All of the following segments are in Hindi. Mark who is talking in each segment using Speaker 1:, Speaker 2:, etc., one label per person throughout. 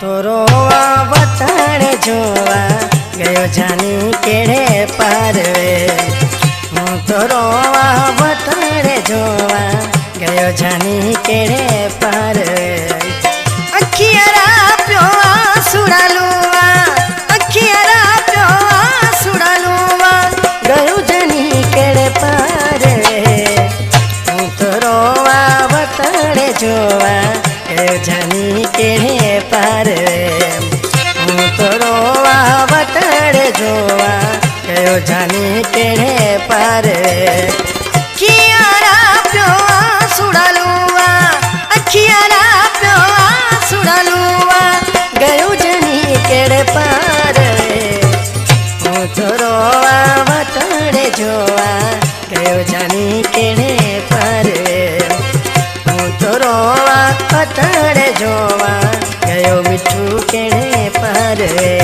Speaker 1: तोरो वतन जोवा गयो जानी केड़े पार वे। तोरो वतन जोवा गयो जानी केड़े पार वे। अखियारा प्यो सुड़ालुआ, अखियारा प्यो सुड़ालुआ गयो जानी केड़े पार वे। तोरो वतन जोवा गयो जानी केड़े पार वे। तोरो वतन जोवा गयो जानी केड़े पार वे। अखियारा प्यो सुड़ालुआ, अखियारा प्यो सुड़ालुआ गयो जानी केड़े पार वे। तोरो वतन जोवा गयो जानी केड़े पार वे। तोरो वतन जोवा गयो मिठू केड़े पार वे।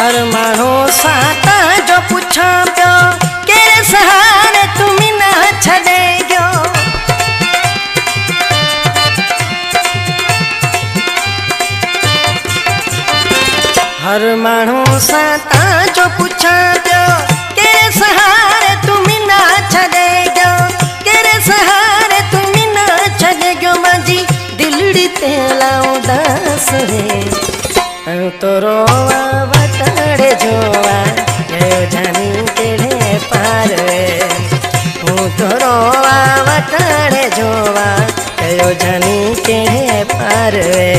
Speaker 1: हर मानो साता जो पूछा प्यो केरे सहारे तुमी ना छड़े गयो। हर मानो साता जो पूछा प्यो केरे सहारे तुमी ना छड़े गयो। केरे सहारे तुमी ना छड़े गयो। माजी दिलड़ी तेला उदास है। तोरो वतन जोवा गयो जानी केड़े पार वे। तोरो वतन जोवा गयो जानी केड़े पार वे।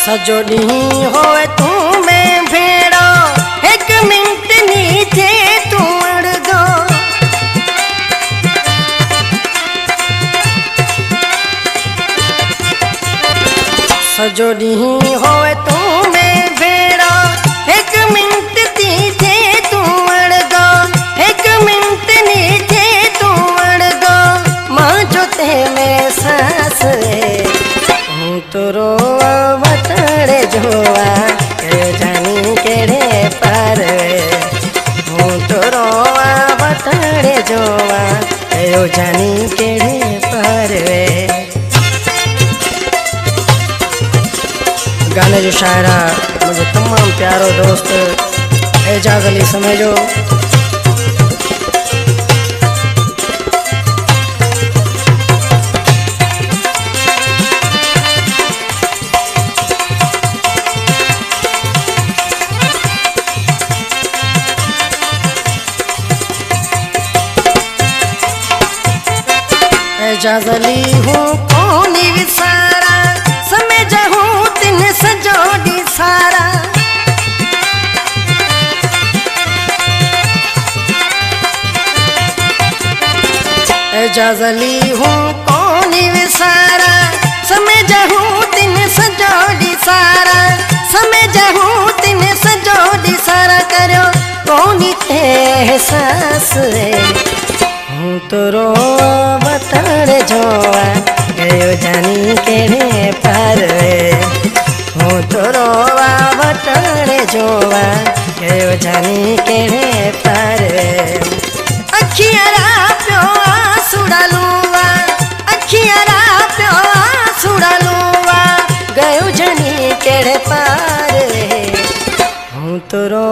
Speaker 1: सजोड़ी होए तू में भेड़ो एक मिनट नीचे तू अड़ गो। सजोड़ी होए तू में भेड़ो एक मिनट नीचे तू अड़ गो। एक मिनट नीचे तू अड़ गो। माँ जो ते में सास तोरो वतन जोवा गयो जानी केड़े पार वे। तोरो वतन जोवा गयो जानी केड़े पार वे। गाने जो शायरा मुझे तमाम प्यारो दोस्त एजाज अली समझो। एजाज अली हूँ कोनी विसारा समय जहूँ तिन सजोड़ी सारा। एजाज अली हूँ कोनी विसारा समय जहूँ तिन सजोड़ी सारा। समय जहूँ तिन सजोड़ी सारा करो कोनी ते एहसास है। तोरो वतन जोवा गयो जानी केड़े पार वे। तोरो वतन जोवा गयो जानी केड़े पार वे। अखियारा प्यो सुड़ालुआ, अखियारा प्यो सुड़ालुआ गयो जानी केड़े पार वे। तोरो